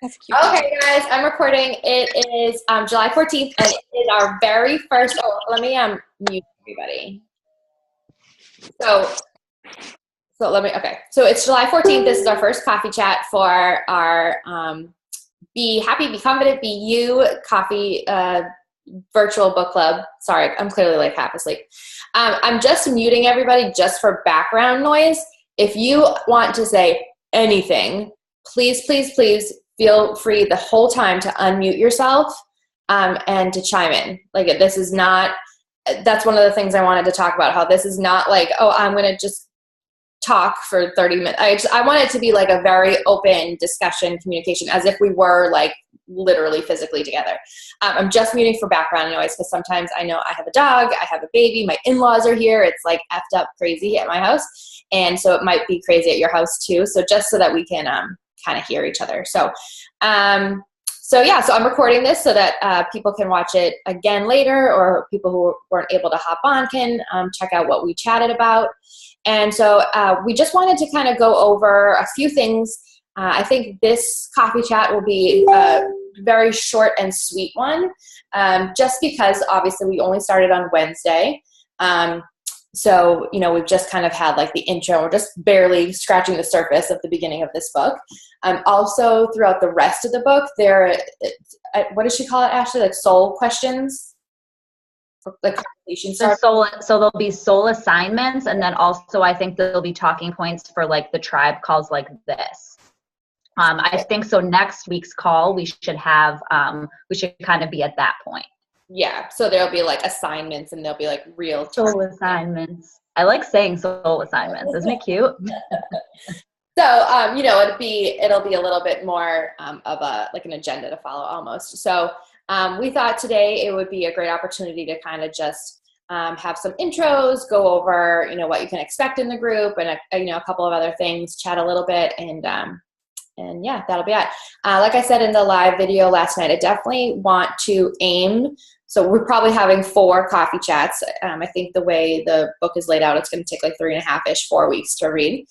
That's cute. Okay, guys, I'm recording. It is July 14th, and it is our very first. Oh, let me mute everybody. So let me. Okay, so it's July 14th. This is our first coffee chat for our Be Happy, Be Confident, Be You coffee virtual book club. Sorry, I'm clearly like half asleep. I'm just muting everybody just for background noise. If you want to say anything, please, please, please feel free the whole time to unmute yourself and to chime in. Like, this is not, that's one of the things I wanted to talk about, how this is not like, oh, I'm going to just talk for 30 minutes. I want it to be like a very open discussion, communication, as if we were like literally physically together. I'm just muting for background noise because sometimes I know I have a dog, I have a baby, my in-laws are here. It's like effed up crazy at my house. And so it might be crazy at your house too. So just so that we can kind of hear each other. So I'm recording this so that people can watch it again later, or people who weren't able to hop on can check out what we chatted about. And so we just wanted to kind of go over a few things. I think this coffee chat will be a very short and sweet one, just because obviously we only started on Wednesday. So, you know, we've just kind of had like the intro. We're just barely scratching the surface of the beginning of this book. Also, throughout the rest of the book, what does she call it, Ashley? Like soul questions? Like conversation starters? So there'll be soul assignments, and then also I think there'll be talking points for like the tribe calls like this. I think so next week's call, we should kind of be at that point. Yeah, so there'll be like assignments, and there'll be like real soul assignments. I like saying soul assignments. Isn't it cute? So, it'll be a little bit more of an agenda to follow almost. So we thought today it would be a great opportunity to kind of just have some intros, go over, what you can expect in the group, and a couple of other things, chat a little bit, and yeah, that'll be it. Like I said in the live video last night, I definitely want to aim. So we're probably having 4 coffee chats. I think the way the book is laid out, it's going to take like 3.5-ish, 4 weeks to read.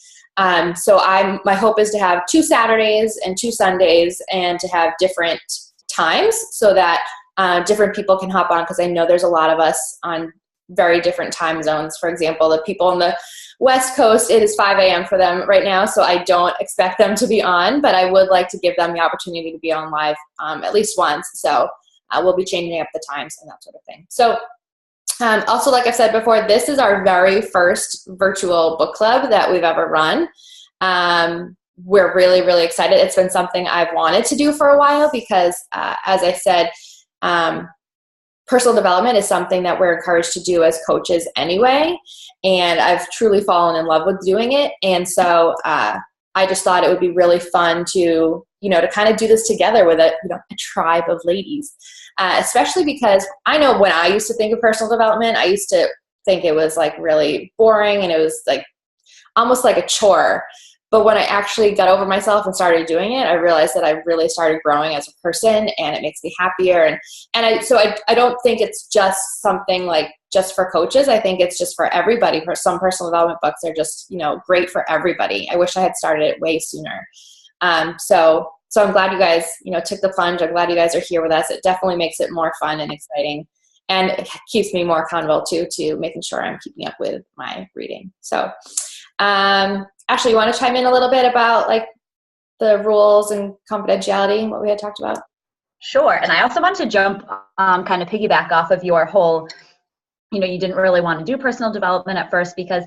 So my hope is to have 2 Saturdays and 2 Sundays, and to have different times so that different people can hop on, because I know there's a lot of us on very different time zones. For example, the people on the West Coast, it is 5 a.m. for them right now, so I don't expect them to be on, but I would like to give them the opportunity to be on live at least once. So we'll be changing up the times and that sort of thing. So also, like I've said before, this is our very first virtual book club that we've ever run. We're really, really excited. It's been something I've wanted to do for a while because, as I said, personal development is something that we're encouraged to do as coaches anyway, and I've truly fallen in love with doing it. And so I just thought it would be really fun to kind of do this together with a tribe of ladies, especially because I know when I used to think of personal development, I used to think it was like really boring, and it was like almost like a chore. But when I actually got over myself and started doing it, I realized that I really started growing as a person, and it makes me happier. I don't think it's just something like just for coaches. I think it's just for everybody. For some personal development books are just, great for everybody. I wish I had started it way sooner. So I'm glad you guys, took the plunge. I'm glad you guys are here with us. It definitely makes it more fun and exciting, and it keeps me more accountable too, to making sure I'm keeping up with my reading. So, Ashley, you want to chime in a little bit about like the rules and confidentiality and what we had talked about? Sure. And I also want to jump, kind of piggyback off of your whole, you didn't really want to do personal development at first because,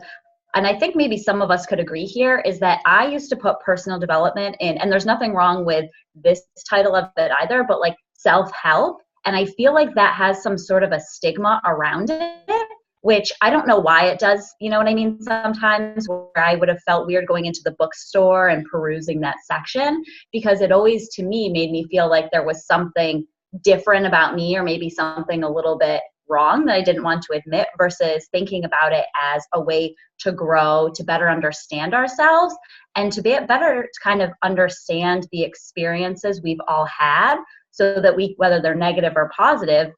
and I think maybe some of us could agree here, is that I used to put personal development in, and there's nothing wrong with this title of it either, but like self-help. And I feel like that has some sort of a stigma around it, which I don't know why it does, you know what I mean? Sometimes where I would have felt weird going into the bookstore and perusing that section, because it always, to me, made me feel like there was something different about me, or maybe something a little bit wrong that I didn't want to admit, versus thinking about it as a way to grow, to better understand ourselves, and to be better to kind of understand the experiences we've all had, so that we, whether they're negative or positive,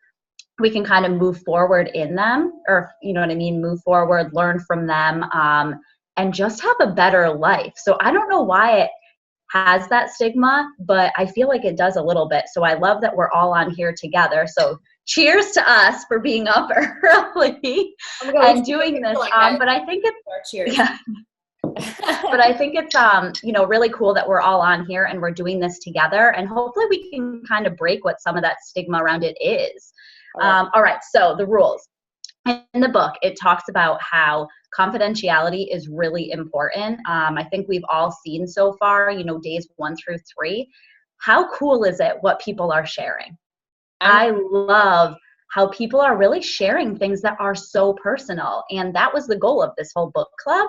we can kind of move forward in them, or, move forward, learn from them, and just have a better life. So I don't know why it has that stigma, but I feel like it does a little bit. So I love that we're all on here together. So cheers to us for being up early and doing this. But I think it's, cheers. Yeah. But I think it's, really cool that we're all on here and we're doing this together, and hopefully we can kind of break what some of that stigma around it is. All right. So the rules. In the book, it talks about how confidentiality is really important. I think we've all seen so far, days 1 through 3. How cool is it what people are sharing? I love how people are really sharing things that are so personal. And that was the goal of this whole book club.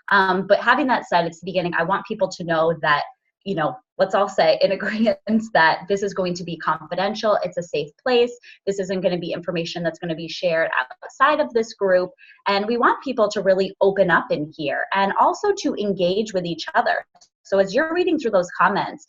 But having that said, it's the beginning. I want people to know that, let's all say in agreement that this is going to be confidential. It's a safe place. This isn't going to be information that's going to be shared outside of this group. And we want people to really open up in here and also to engage with each other. So as you're reading through those comments,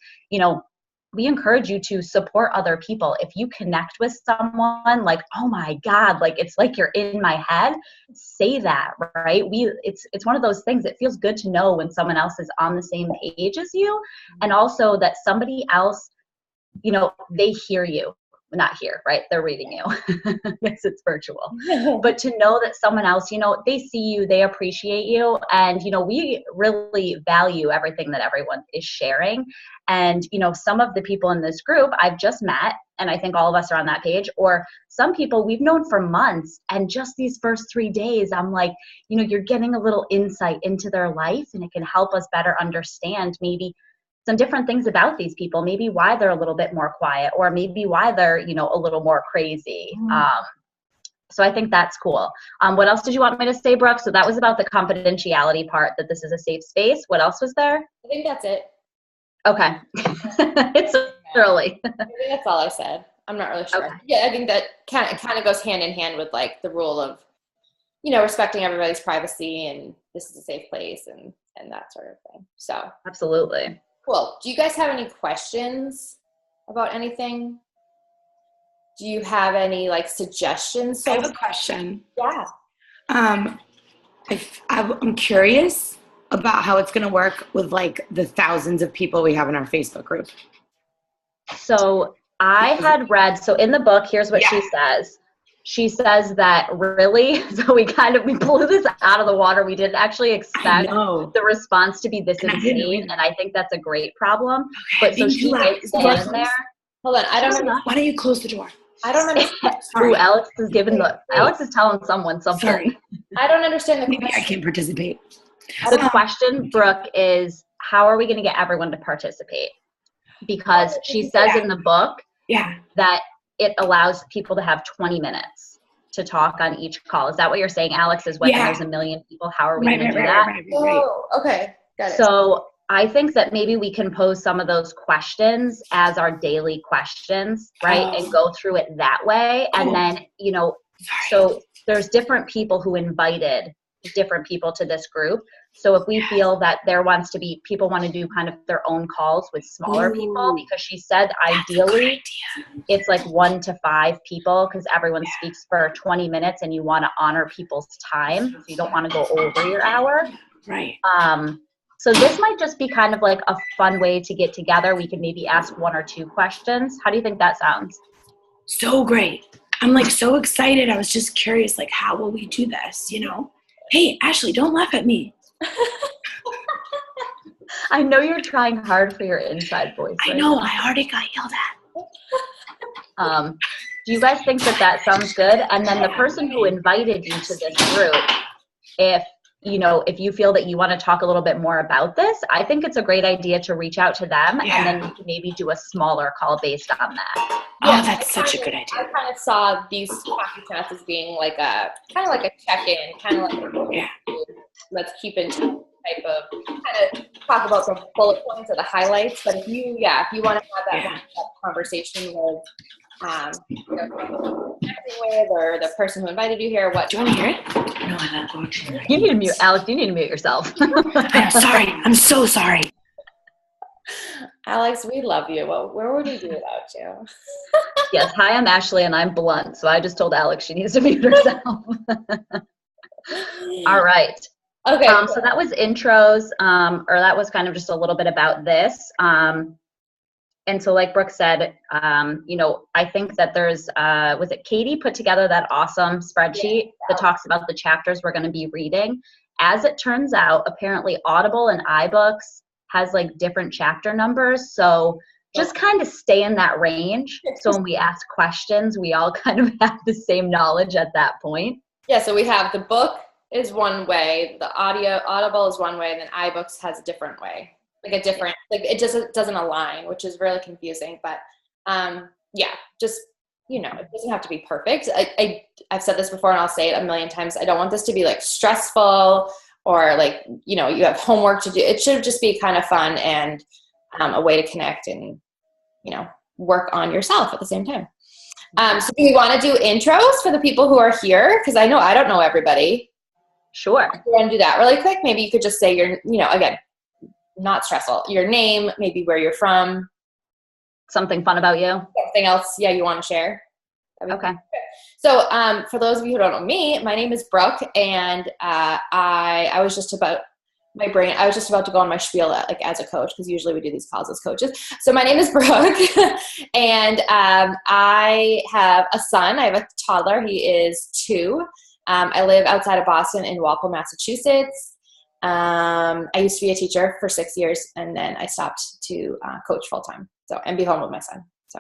we encourage you to support other people. If you connect with someone like, oh my God, like it's like you're in my head, say that, right? It's one of those things. It feels good to know when someone else is on the same page as you, and also that somebody else, they hear you. Not here, right? They're reading you. Yes, it's virtual. But to know that someone else, they see you, they appreciate you. And, we really value everything that everyone is sharing. And, some of the people in this group I've just met, and I think all of us are on that page, or some people we've known for months. And just these first 3 days, I'm like, you're getting a little insight into their life, and it can help us better understand maybe some different things about these people, maybe why they're a little bit more quiet, or maybe why they're, a little more crazy. So I think that's cool. What else did you want me to say, Brooke? So that was about the confidentiality part, that this is a safe space. What else was there? I think that's it. Okay. It's early. I think that's all I said. I'm not really sure. Okay. Yeah, I think that kind of goes hand in hand with like the rule of, respecting everybody's privacy, and this is a safe place, and that sort of thing. So absolutely. Cool. Do you guys have any questions about anything? Do you have any suggestions? I have a question. Yeah. I'm curious about how it's going to work with the thousands of people we have in our Facebook group. So I had read, so in the book, here's what she says. She says that really, so we blew this out of the water. We didn't actually expect the response to be this insane, and I think that's a great problem. Okay, but so she did say in there. Hold on, I don't know. Why don't you close the door? I don't understand. Ooh, Alex is telling someone something. Sorry. I don't understand the Maybe question. I can't participate. The question, Brooke, is how are we going to get everyone to participate? Because she says in the book that it allows people to have 20 minutes to talk on each call. Is that what you're saying, Alex, is when there's a million people? How are we going to do that? Right. Oh, okay. Got it. So I think that maybe we can pose some of those questions as our daily questions, right? And go through it that way. And then, so there's different people who invited different people to this group. So if we feel that people want to do kind of their own calls with smaller people, because she said ideally it's 1 to 5 people, because everyone speaks for 20 minutes and you want to honor people's time. So you don't want to go over your hour. Right. So this might just be kind of a fun way to get together. We could maybe ask 1 or 2 questions. How do you think that sounds? So great. I'm so excited. I was just curious, how will we do this? Hey, Ashley, don't laugh at me. I know you're trying hard for your inside voice. I know. I already got yelled at. Do you guys think that sounds good? And then the person who invited you to this group, if you feel that you want to talk a little bit more about this, I think it's a great idea to reach out to them, and then we can maybe do a smaller call based on that. Oh, that's such a good idea. I kind of saw these coffee chats as being a check-in, kind of let's keep in touch type of, kind of talk about the bullet points or the highlights. But if you want to have that conversation with, with, or the person who invited you here, what? Do you want to hear it? No, I'm not going to. You need to mute, Alex. You need to mute yourself. I'm sorry. I'm so sorry. Alex, we love you. Well, where would we do without you? Yes. Hi, I'm Ashley, and I'm blunt. So I just told Alex she needs to mute herself. All right. Okay. So that was intros, or that was kind of just a little bit about this. And so like Brooke said, I think that there's, was it Katie put together that awesome spreadsheet that talks about the chapters we're going to be reading. As it turns out, apparently Audible and iBooks has like different chapter numbers. So just kind of stay in that range. So when we ask questions, we all kind of have the same knowledge at that point. Yeah, so we have the book is one way, the Audible is one way, and then iBooks has a different way. Like it just doesn't align, which is really confusing. But just, it doesn't have to be perfect. I've said this before and I'll say it a million times. I don't want this to be like stressful or like, you have homework to do. It should just be kind of fun and a way to connect and, work on yourself at the same time. So do we want to do intros for the people who are here? Because I know I don't know everybody. Sure. If you want to do that really quick, maybe you could just say your, again, not stressful. Your name, maybe where you're from. Something fun about you. Something else, you want to share. Okay. So for those of you who don't know me, my name is Brooke, and I was just about to go on my spiel as a coach, because usually we do these calls as coaches. So my name is Brooke, and I have a son. I have a toddler. He is 2. I live outside of Boston in Walpole, Massachusetts. I used to be a teacher for 6 years, and then I stopped to coach full time. And be home with my son. So,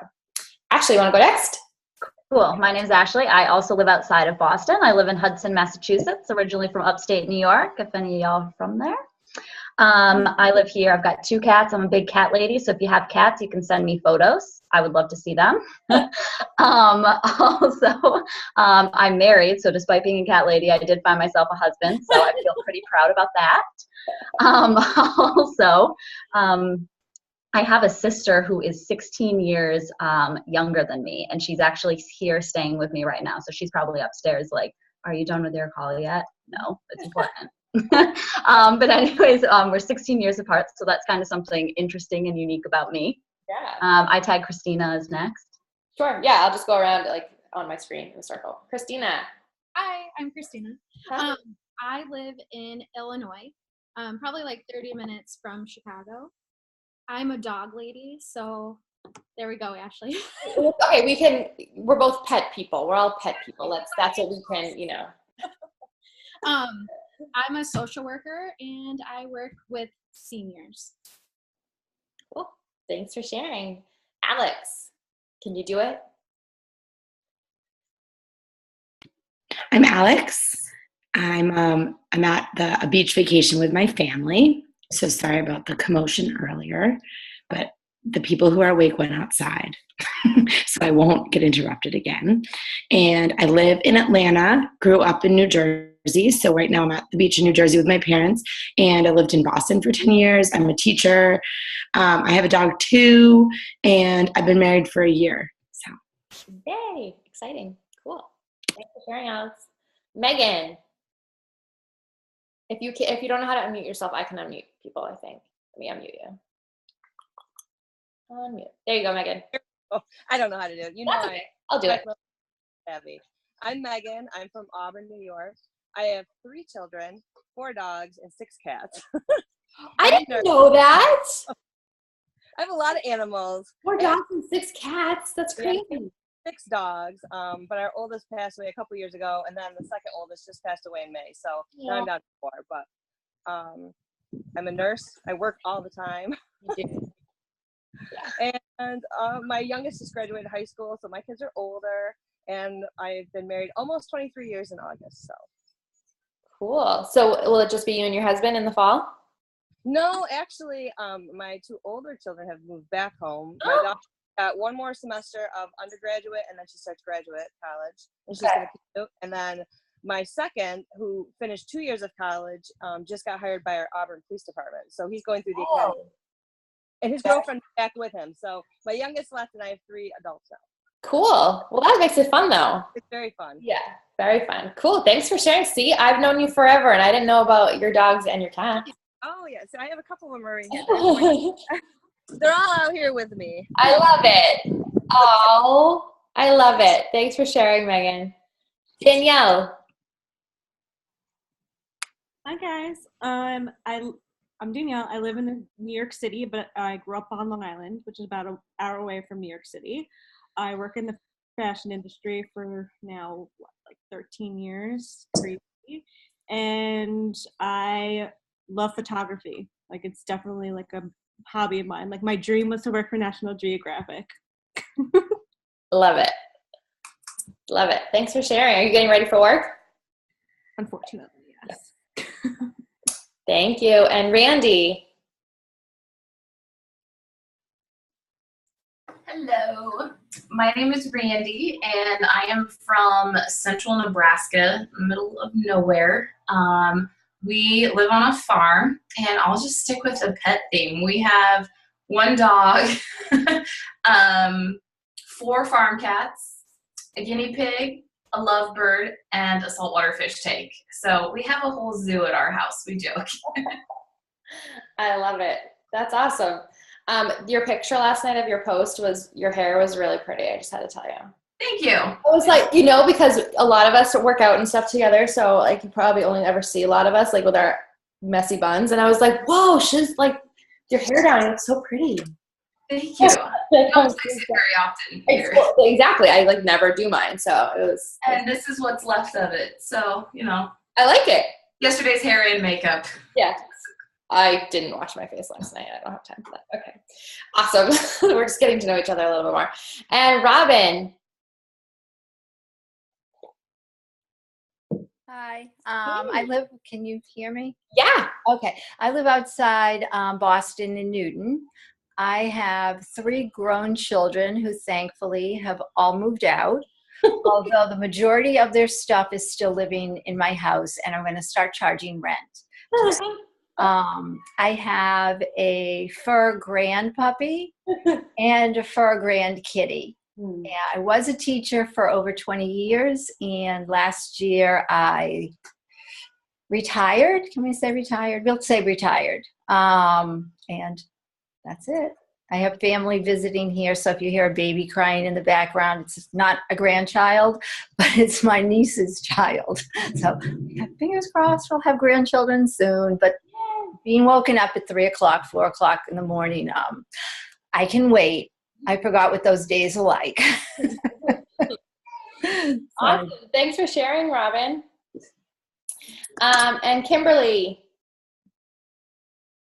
Ashley, you want to go next? Cool. My name's Ashley. I also live outside of Boston. I live in Hudson, Massachusetts, originally from upstate New York, if any of y'all are from there. I live here. I've got 2 cats. I'm a big cat lady, so if you have cats, you can send me photos. I would love to see them. I'm married, so despite being a cat lady, I did find myself a husband, so I feel pretty proud about that. I have a sister who is 16 years younger than me, and she's actually here staying with me right now, so she's probably upstairs like, are you done with your call yet? No, it's important. But anyways, we're 16 years apart, so that's kind of something interesting and unique about me. Yeah. I tag Christina as next. Sure. Yeah, I'll just go around on my screen in a circle. Christina. Hi, I'm Christina. I live in Illinois, probably like 30 minutes from Chicago. I'm a dog lady, so there we go, Ashley. Okay, we're both pet people. We're all pet people. That's what we can, I'm a social worker, and I work with seniors. Cool. Thanks for sharing. Alex, can you do it? I'm Alex. I'm at a beach vacation with my family. So sorry about the commotion earlier, but the people who are awake went outside, so I won't get interrupted again. And I live in Atlanta, grew up in New Jersey. So right now I'm at the beach in New Jersey with my parents, and I lived in Boston for 10 years. I'm a teacher. I have a dog too, and I've been married for a year. So. Yay, exciting. Cool. Thanks for sharing, Alex. Megan, if you don't know how to unmute yourself, I can unmute people, I think. Let me unmute you. Unmute. There you go, Megan. Oh, I don't know how to do it. That's okay. I'll do it. Savvy. I'm Megan. I'm from Auburn, New York. I have 3 children, 4 dogs, and 6 cats. I didn't know that. I have a lot of animals. 4 dogs and 6 cats. That's crazy. 6 dogs, but our oldest passed away a couple years ago, and then the second oldest just passed away in May. So now I'm down to 4. But I'm a nurse. I work all the time. And my youngest just graduated high school, so my kids are older, and I've been married almost 23 years in August. So cool. So will it just be you and your husband in the fall? No, actually, my 2 older children have moved back home. My daughter got 1 more semester of undergraduate, and then she starts graduate college, and she's going to keep. And then my second, who finished 2 years of college, just got hired by our Auburn Police Department. So he's going through the academy. And his girlfriend back with him. So my youngest left, and I have 3 adults now. Cool. Well, that makes it fun, though. It's very fun. Yeah, very fun. Cool. Thanks for sharing. See, I've known you forever, and I didn't know about your dogs and your cats. Oh, yeah. So I have a couple of them right here. They're all out here with me. I love it. Oh, I love it. Thanks for sharing, Megan. Danielle. Hi guys. I'm Danielle. I live in New York City, but I grew up on Long Island, which is about an hour away from New York City. I work in the fashion industry for now like 13 years, crazy. And I love photography. Like it's definitely like a hobby of mine. Like my dream was to work for National Geographic. Love it. Love it. Thanks for sharing. Are you getting ready for work? Unfortunately, yes. Thank you. And Randy. Hello, my name is Randy, and I am from central Nebraska, middle of nowhere. We live on a farm, and I'll just stick with the pet theme. We have one dog, 4 farm cats, a guinea pig, a lovebird, and a saltwater fish tank. So we have a whole zoo at our house, we joke. I love it. That's awesome. Your picture last night of your post was, your hair was really pretty. I just had to tell you. Thank you. I was like, because a lot of us work out and stuff together, so like you probably only ever see a lot of us like with our messy buns, and I was like, whoa, she's like, your hair down, you look so pretty. Thank you. I don't fix it very often here. Exactly. I like never do mine, so it was. And this is what's left of it. So, I like it. Yesterday's hair and makeup. Yeah. I didn't wash my face last night. I don't have time for that. Okay. Awesome. We're just getting to know each other a little bit more. And Robin. Hi. I live, can you hear me? Yeah. Okay. I live outside Boston in Newton. I have 3 grown children who thankfully have all moved out, although the majority of their stuff is still living in my house, and I'm going to start charging rent. I have a fur grand puppy and a fur grand kitty. Yeah, I was a teacher for over 20 years, and last year I retired. Can we say retired? We'll say retired. And that's it. I have family visiting here, so if you hear a baby crying in the background, it's not a grandchild, but it's my niece's child. So fingers crossed we'll have grandchildren soon, but being woken up at 3 o'clock, 4 o'clock in the morning, I can wait. I forgot what those days are like. Awesome. Thanks for sharing, Robin. And Kimberly.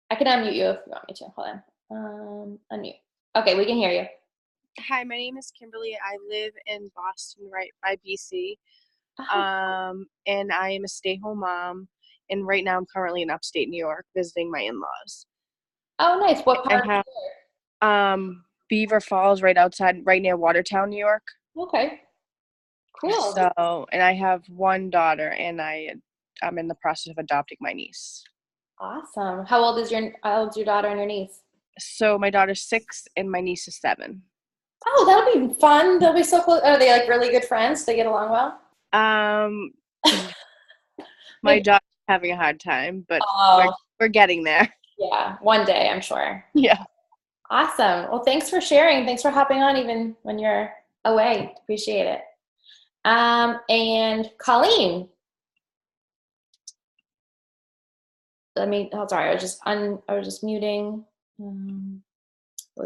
I can unmute you if you want me to. Hold on. Unmute. Okay, we can hear you. Hi, my name is Kimberly. I live in Boston, right by BC. And I am a stay-home mom. And right now I'm currently in upstate New York visiting my in-laws. Oh, nice. What part of New York? Beaver Falls, right near Watertown, New York. Okay. Cool. So, and I have one daughter, and I'm in the process of adopting my niece. Awesome. How old is your daughter and your niece? So my daughter's 6 and my niece is 7. Oh, that'll be fun. They'll be so close. Are they like really good friends? They get along well? My daughter's having a hard time, but we're getting there. Yeah, one day, I'm sure. Yeah. Awesome. Well, thanks for sharing. Thanks for hopping on even when you're away. Appreciate it. And Colleen. Sorry, I was just muting.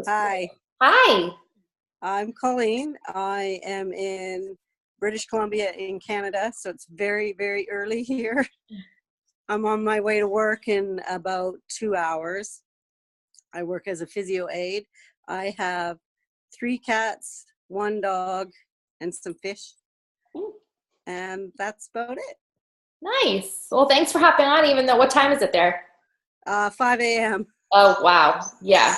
Hi. Hi. I'm Colleen. I am in British Columbia in Canada, so it's very, very early here. I'm on my way to work in about 2 hours. I work as a physio aide. I have 3 cats, 1 dog, and some fish. And that's about it. Nice. Well, thanks for hopping on, even though, what time is it there? 5 a.m. Oh, wow. Yeah.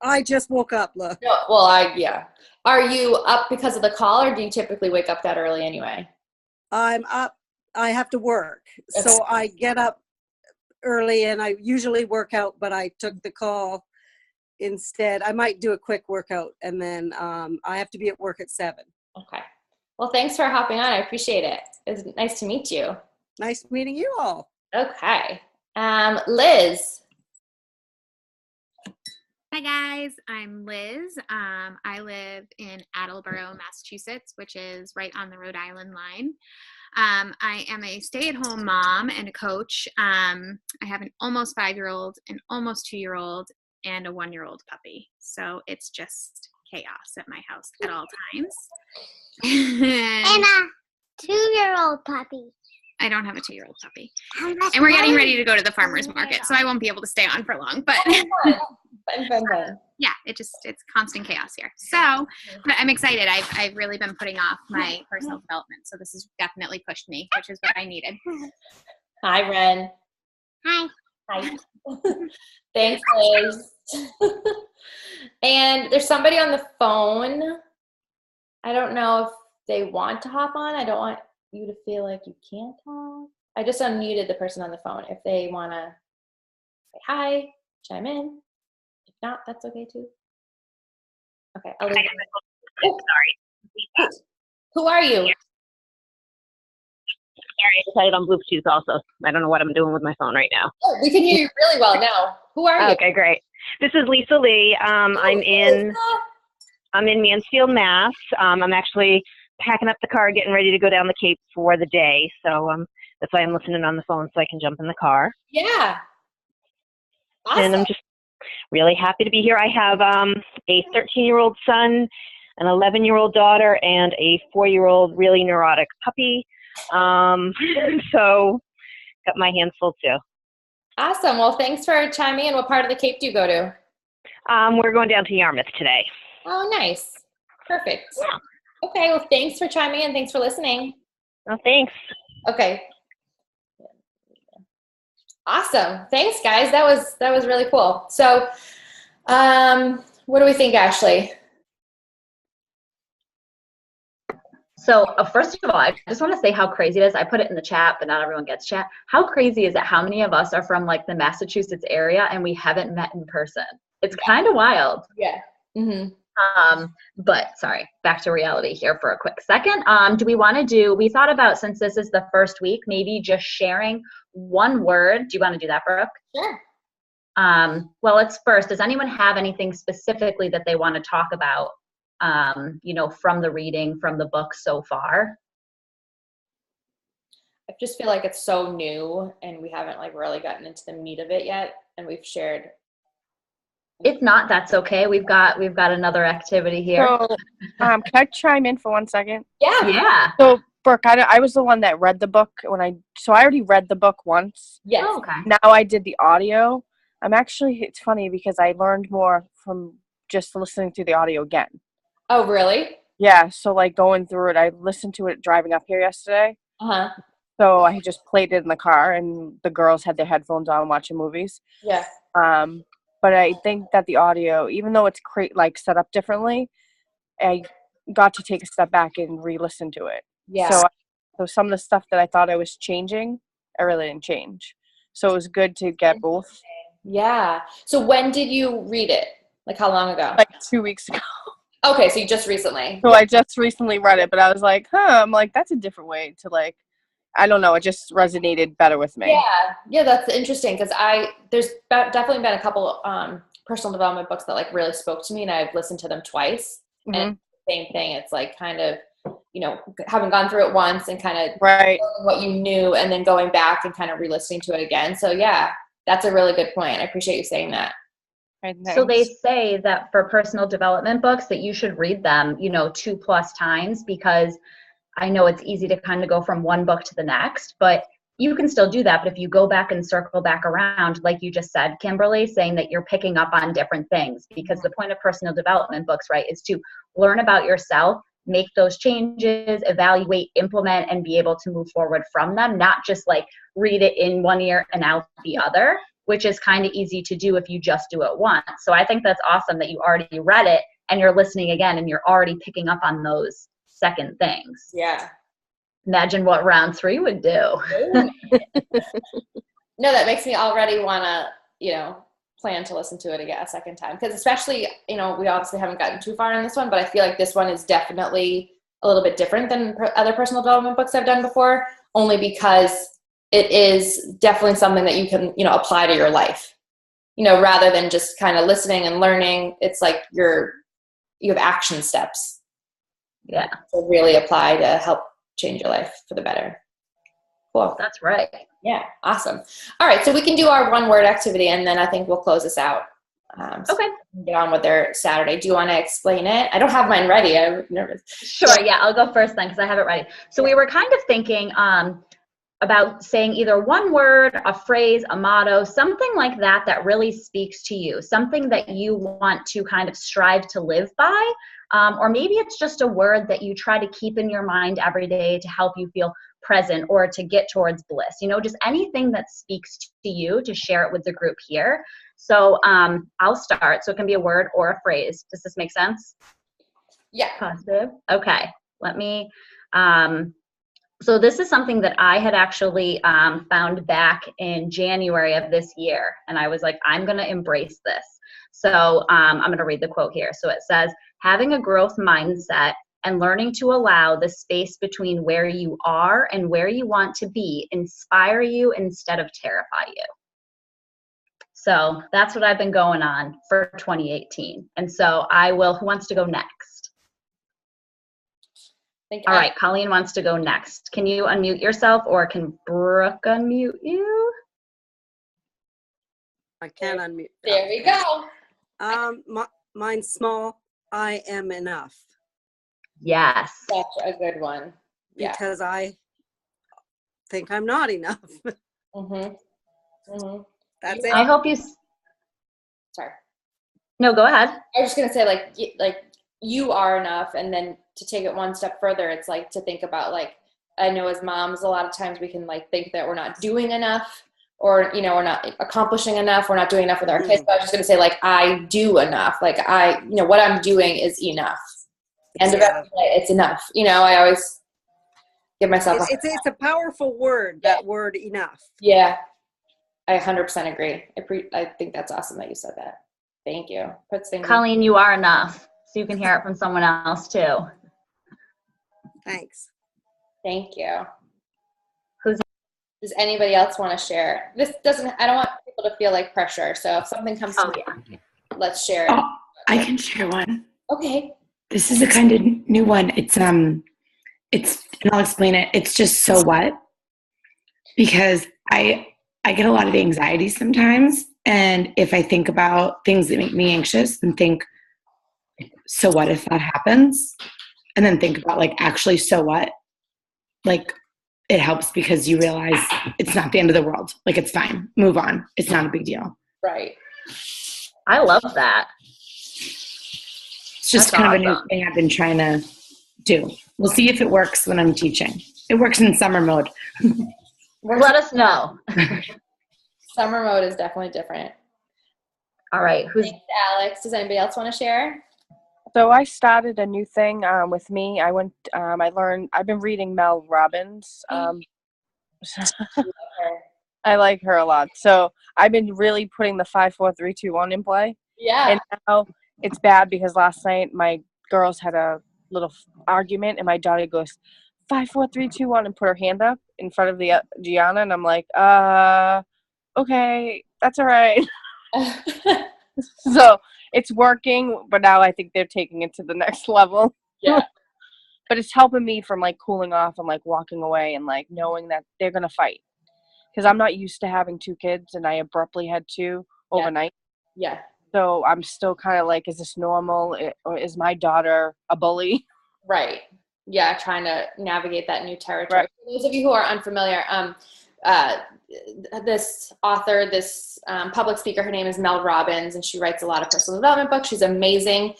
I just woke up, look. No, well, yeah. Are you up because of the call, or do you typically wake up that early anyway? I'm up. I have to work. So I get up early and I usually work out, but I took the call instead. I might do a quick workout and then I have to be at work at 7. Okay. Well, thanks for hopping on. I appreciate it. It's nice to meet you. Nice meeting you all. Okay. Liz. Hi guys, I'm Liz. I live in Attleboro, Massachusetts, which is right on the Rhode Island line. I am a stay-at-home mom and a coach. I have an almost 5-year-old, an almost 2-year-old, and a 1-year-old puppy. So it's just chaos at my house at all times. And a 2-year-old puppy. I don't have a 2-year-old puppy. And we're getting ready to go to the farmer's market, so I won't be able to stay on for long. But yeah, it's constant chaos here. So, but I'm excited. I've really been putting off my personal development, so this has definitely pushed me, which is what I needed. Hi, Ren. Hi. Hi. Thanks, Liz. And there's somebody on the phone. I don't know if they want to hop on. I don't want you to feel like you can't talk. I just unmuted the person on the phone. If they want to say hi, chime in. If not, that's okay too. Okay, I'll leave it. Oh, sorry. Who are you? Sorry, I decided on Bluetooth also. I don't know what I'm doing with my phone right now. Oh, we can hear you really well now. Who are you? Okay, great. This is Lisa Lee. I'm in Mansfield, Mass. I'm actually packing up the car, getting ready to go down the Cape for the day. So that's why I'm listening on the phone so I can jump in the car. Yeah. Awesome. And I'm just really happy to be here. I have a 13-year-old son, an 11-year-old daughter, and a 4-year-old really neurotic puppy. So got my hands full too. Awesome. Well, thanks for chiming in. What part of the Cape do you go to? We're going down to Yarmouth today. Oh, nice. Perfect. Yeah. Okay. Well, thanks for chiming in. Thanks for listening. Oh, thanks. Okay. Awesome. Thanks, guys. That was really cool. So, what do we think, Ashley? So first of all, I just want to say how crazy it is. I put it in the chat, but not everyone gets chat. How crazy is it how many of us are from like the Massachusetts area and we haven't met in person? It's kind of wild. Yeah. Mm-hmm. But sorry, back to reality here for a quick second. We thought about, since this is the first week, maybe just sharing one word. Do you want to do that, Brooke? Sure. Well, does anyone have anything specifically that they want to talk about, from the reading, from the book so far? I just feel like it's so new and we haven't like really gotten into the meat of it yet. And we've shared. If not, that's okay. We've got another activity here. So, can I chime in for 1 second? Yeah. Yeah. So, Brooke, I was the one that read the book so I already read the book once. Yes. Oh, okay. Now I did the audio. It's funny because I learned more from just listening to the audio again. Oh, really? Yeah. So like going through it, I listened to it driving up here yesterday. Uh-huh. So I just played it in the car and the girls had their headphones on watching movies. Yeah. But I think that the audio, even though it's set up differently, I got to take a step back and re-listen to it. Yeah. So some of the stuff that I thought I was changing, I really didn't change. So it was good to get both. Yeah. So when did you read it? Like how long ago? Like 2 weeks ago. Okay, so you just recently. So I just recently read it, but I was like, I'm like, that's a different way to like, I don't know, it just resonated better with me. Yeah, that's interesting because there's definitely been a couple personal development books that like really spoke to me, and I've listened to them twice. Mm-hmm. And it's the same thing. It's like kind of, having gone through it once and kind of right what you knew, and then going back and kind of re-listening to it again. So yeah, that's a really good point. I appreciate you saying that. So they say that for personal development books that you should read them, 2+ times, because I know it's easy to kind of go from one book to the next, but you can still do that. But if you go back and circle back around, like you just said, Kimberly, saying that you're picking up on different things, because the point of personal development books, right, is to learn about yourself, make those changes, evaluate, implement, and be able to move forward from them, not just like read it in one ear and out the other, which is kind of easy to do if you just do it once. So I think that's awesome that you already read it and you're listening again and you're already picking up on those second things. Yeah. Imagine what round 3 would do. No, that makes me already want to, plan to listen to it again a second time. Because especially, we obviously haven't gotten too far in this one, but I feel like this one is definitely a little bit different than other personal development books I've done before, only because it is definitely something that you can, apply to your life, rather than just kind of listening and learning. It's like you have action steps. Yeah. To really apply to help change your life for the better. Cool. That's right. Yeah, awesome. All right, so we can do our one word activity, and then I think we'll close this out. So Okay. get on with their Saturday. Do you want to explain it? I don't have mine ready. I'm nervous. Sure. Yeah, I'll go first then because I have it ready. So we were kind of thinking about saying either one word, a phrase, a motto, something like that that really speaks to you, something that you want to kind of strive to live by, or maybe it's just a word that you try to keep in your mind every day to help you feel present or to get towards bliss. Just anything that speaks to you to share it with the group here. So I'll start. So it can be a word or a phrase. Does this make sense? Yeah. Positive. Okay. Let me, so this is something that I had actually found back in January of this year. And I was like, I'm going to embrace this. So I'm going to read the quote here. So it says, having a growth mindset and learning to allow the space between where you are and where you want to be inspire you instead of terrify you. So that's what I've been going on for 2018. And so who wants to go next? All right, Colleen wants to go next. Can you unmute yourself, or can Brooke unmute you? I can unmute. There we go. Mine's small. I am enough. Yes. That's a good one. Yeah. Because I think I'm not enough. That's it. I hope you. Sorry. No, go ahead. I was just gonna say, like you are enough, and then to take it one step further, it's like to think about, like, I know as moms, a lot of times we can like think that we're not doing enough, or we're not accomplishing enough, we're not doing enough with our kids. But I was just gonna say, like, I do enough. Like what I'm doing is enough. End of every day, it's enough. I always give myself. It's a powerful word. That word, enough. Yeah. I 100% agree. I think that's awesome that you said that. Thank you. Colleen, you are enough. So you can hear it from someone else too. Thanks. Thank you. Does anybody else want to share? I don't want people to feel like pressure. So if something comes to me, let's share it. Oh, I can share one. Okay. This is a kind of new one. And I'll explain it. It's just so what? Because I get a lot of anxiety sometimes, and if I think about things that make me anxious and think, so what if that happens? And then think about, like, actually, so what? Like, it helps because you realize it's not the end of the world. Like, it's fine. Move on. It's not a big deal. Right. I love that. It's just kind of a new thing I've been trying to do. We'll see if it works when I'm teaching. It works in summer mode. Let us know. Summer mode is definitely different. All right. Thanks, Alex. Does anybody else want to share? So I started a new thing with me. I've been reading Mel Robbins. I like her a lot. So I've been really putting the 5, 4, 3, 2, 1 in play. Yeah. And now it's bad because last night my girls had a little argument and my daughter goes 5, 4, 3, 2, 1 and put her hand up in front of the Gianna, and I'm like, okay, that's all right. So it's working, but now I think they're taking it to the next level. Yeah. But it's helping me from like cooling off and like walking away and like knowing that they're gonna fight, because I'm not used to having 2 kids and I abruptly had 2 overnight. Yeah. So I'm still kind of like, is this normal, or is my daughter a bully? Right. Yeah, trying to navigate that new territory. Right. For those of you who are unfamiliar, this author, this public speaker, her name is Mel Robbins, and she writes a lot of personal development books. She's amazing.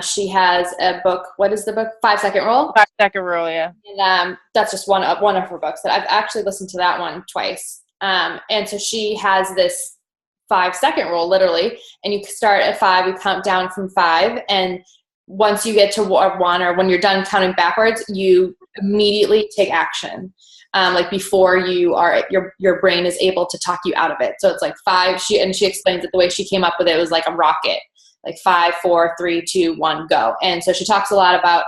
She has a book. What is the book? 5 Second Rule. 5 Second Rule, yeah. And that's just one of her books. That I've actually listened to that one twice. And so she has this 5 second rule, literally, and you start at 5, you count down from 5, and once you get to 1, or when you're done counting backwards, you immediately take action. Like before you are, your brain is able to talk you out of it. So it's like 5. She explains it the way she came up with it. It was like a rocket, like 5, 4, 3, 2, 1, go. And so she talks a lot about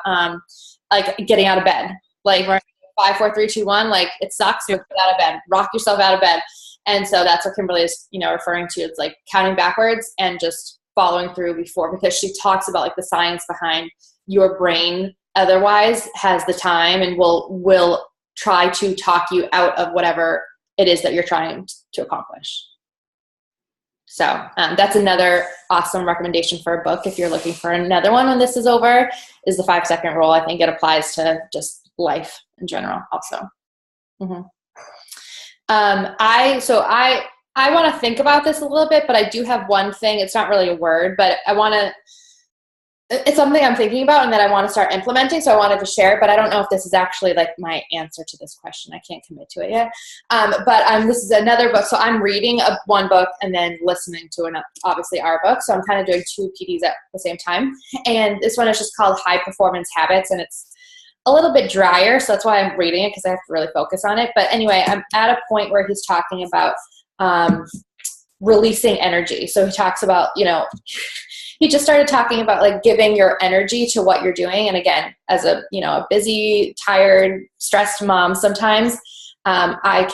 like getting out of bed, like 5, 4, 3, 2, 1. Like it sucks, but get out of bed, rock yourself out of bed. And so that's what Kimberly is, referring to. It's like counting backwards and just following through before, because she talks about like the science behind your brain otherwise has the time and will try to talk you out of whatever it is that you're trying to accomplish. So that's another awesome recommendation for a book. If you're looking for another one when this is over, is the 5-second rule. I think it applies to just life in general also. Mm-hmm. I want to think about this a little bit, but I do have one thing. It's not really a word, but it's something I'm thinking about and that I want to start implementing. So I wanted to share it, but I don't know if this is actually like my answer to this question. I can't commit to it yet. This is another book. So I'm reading one book and then listening to obviously our book. So I'm kind of doing 2 PDs at the same time. And this one is just called High Performance Habits. And it's a little bit drier. So that's why I'm reading it, because I have to really focus on it. But anyway, I'm at a point where he's talking about releasing energy. So he talks about, he just started talking about like giving your energy to what you're doing. And again, as a busy, tired, stressed mom, sometimes I'm a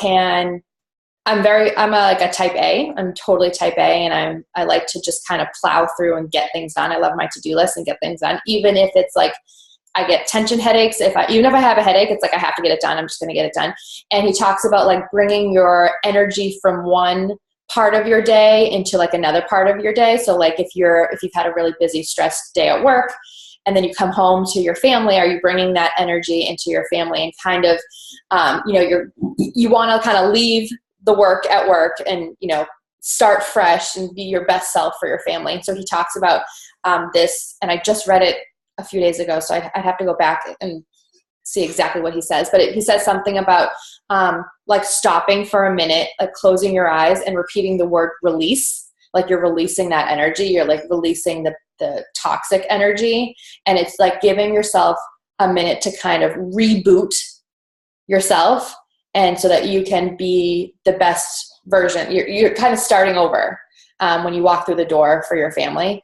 type A. I'm totally type A, and I like to just kind of plow through and get things done. I love my to-do list and get things done, even if it's like I get tension headaches. Even if I have a headache, it's like I have to get it done. I'm just going to get it done. And he talks about like bringing your energy from one part of your day into like another part of your day. So like if you've had a really busy, stressed day at work, and then you come home to your family, are you bringing that energy into your family and kind of, you want to kind of leave the work at work and, start fresh and be your best self for your family. And so he talks about this, and I just read it a few days ago, so I'd have to go back and see exactly what he says. But he says something about like stopping for a minute, like closing your eyes and repeating the word release. Like you're releasing that energy. You're like releasing the toxic energy. And it's like giving yourself a minute to kind of reboot yourself, and so that you can be the best version. You're kind of starting over when you walk through the door for your family.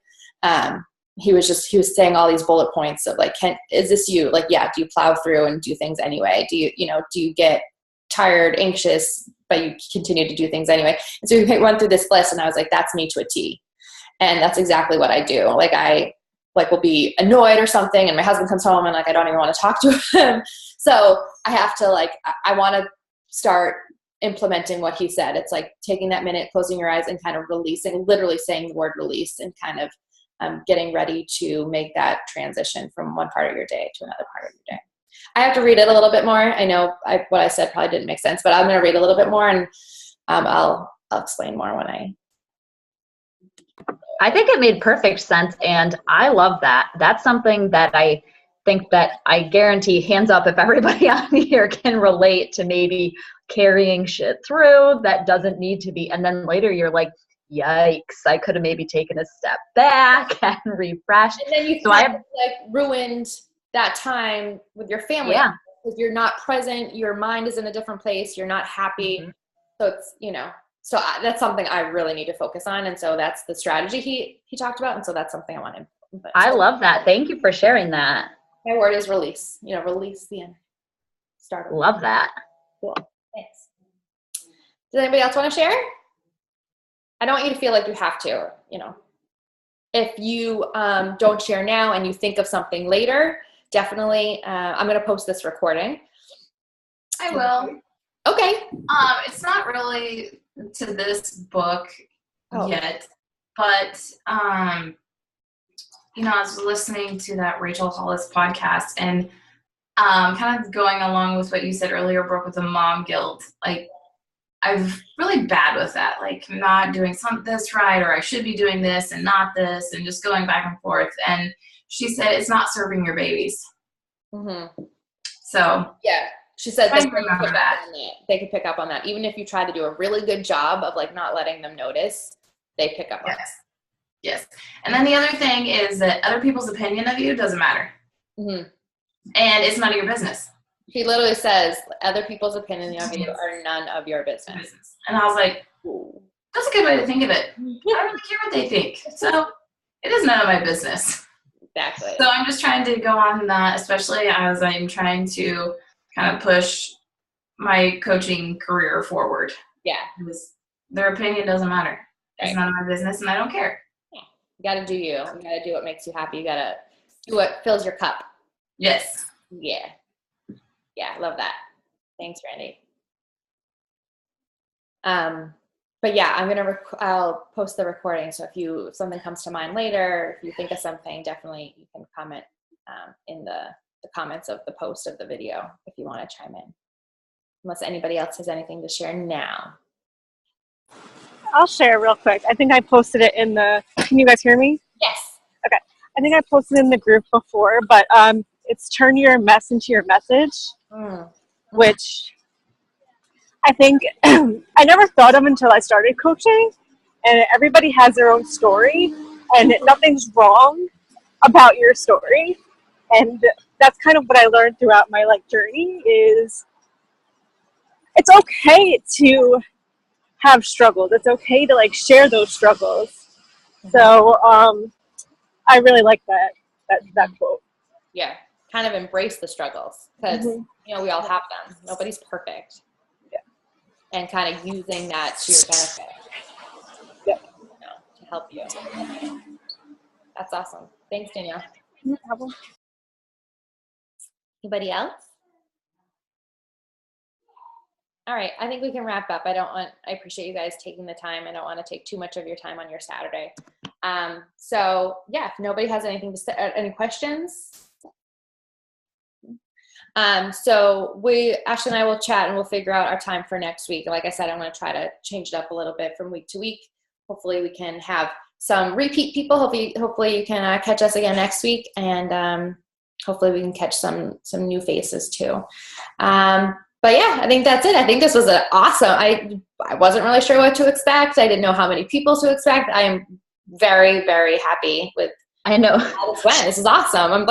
He was saying all these bullet points of like, is this you? Like, yeah, do you plow through and do things anyway? Do you get tired, anxious, but you continue to do things anyway? And so we went through this list, and I was like, that's me to a T. And that's exactly what I do. Like I will be annoyed or something, and my husband comes home and like, I don't even want to talk to him. So I have to I want to start implementing what he said. It's like taking that minute, closing your eyes, and kind of releasing, literally saying the word release, and kind of getting ready to make that transition from one part of your day to another part of your day. I have to read it a little bit more. I know what I said probably didn't make sense, but I'm going to read a little bit more, and I'll explain more when I think it made perfect sense, and I love that. That's something that I think that I guarantee, hands up if everybody on here can relate to, maybe carrying shit through that doesn't need to be, and then later you're like, yikes, I could have maybe taken a step back and refreshed. And then you ruined that time with your family. Yeah. Because you're not present, your mind is in a different place, you're not happy. Mm-hmm. So it's, that's something I really need to focus on. And so that's the strategy he talked about. And so that's something I want to implement. I love that. Thank you for sharing that. My word is release. Release the end. Start. Love that. Cool. Thanks. Does anybody else want to share? I don't want you to feel like you have to, If you don't share now and you think of something later, definitely, I'm going to post this recording. I will. Okay. It's not really to this book yet, but, I was listening to that Rachel Hollis podcast, and kind of going along with what you said earlier, Brooke, with the mom guilt. Like, I'm really bad with that, like not doing this right, or I should be doing this and not this, and just going back and forth. And she said, it's not serving your babies. Mm-hmm. So yeah, she said they could pick up on that. Even if you try to do a really good job of like not letting them notice, they pick up on it. Yes. And then the other thing is that other people's opinion of you doesn't matter. Mm-hmm. And it's none of your business. He literally says, other people's opinion of you are none of your business. And I was like, that's a good way to think of it. I don't really care what they think. So it is none of my business. Exactly. So I'm just trying to go on that, especially as I'm trying to kind of push my coaching career forward. Yeah. Because their opinion doesn't matter. It's none of my business, and I don't care. Yeah. You got to do you. You got to do what makes you happy. You got to do what fills your cup. Yes. Yeah. Yeah, I love that. Thanks, Randy. But yeah, I'll post the recording. So if something comes to mind later, if you think of something, definitely you can comment in the comments of the post of the video if you want to chime in. Unless anybody else has anything to share now. I'll share real quick. I think I posted it in the, can you guys hear me? Yes. Okay. I think I posted in the group before, but it's turn your mess into your message, which I think I never thought of until I started coaching, and everybody has their own story, and nothing's wrong about your story. And that's kind of what I learned throughout my journey is it's okay to have struggles. It's okay to share those struggles. So I really like that quote. Yeah, kind of embrace the struggles because we all have them. Nobody's perfect. Yeah. And kind of using that to your benefit. Yeah. To help you. That's awesome. Thanks, Danielle. No problem. Anybody else? All right, I think we can wrap up. I appreciate you guys taking the time. I don't want to take too much of your time on your Saturday. So yeah, if nobody has anything to say, any questions? So Ashley and I will chat and we'll figure out our time for next week. Like I said, I'm going to try to change it up a little bit from week to week. Hopefully we can have some repeat people. Hopefully you can catch us again next week, and hopefully we can catch some new faces too. But yeah, I think that's it. I think this was awesome. I wasn't really sure what to expect. I didn't know how many people to expect. I am very, very happy with how this went. This is awesome. I'm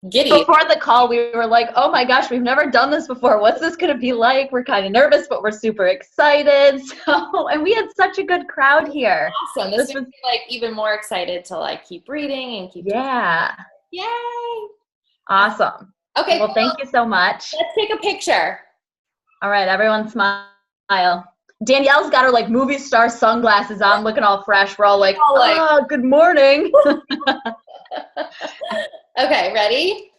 giddy. Before the call, we were like, oh my gosh, we've never done this before. What's this going to be like? We're kind of nervous, but we're super excited. And we had such a good crowd here. Awesome. This was even more excited to keep reading and keep Yeah. Yay. Awesome. Okay. Well, thank you so much. Let's take a picture. All right, everyone smile. Danielle's got her movie star sunglasses on, looking all fresh. We're all oh, good morning. Okay, ready?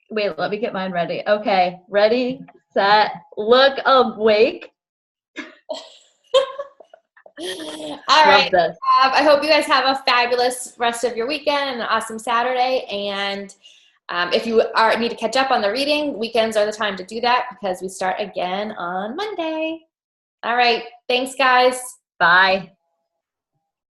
Wait, let me get mine ready. Okay, ready, set, look awake. All right. Love this. I hope you guys have a fabulous rest of your weekend and an awesome Saturday. And if you need to catch up on the reading, weekends are the time to do that because we start again on Monday. All right. Thanks, guys. Bye.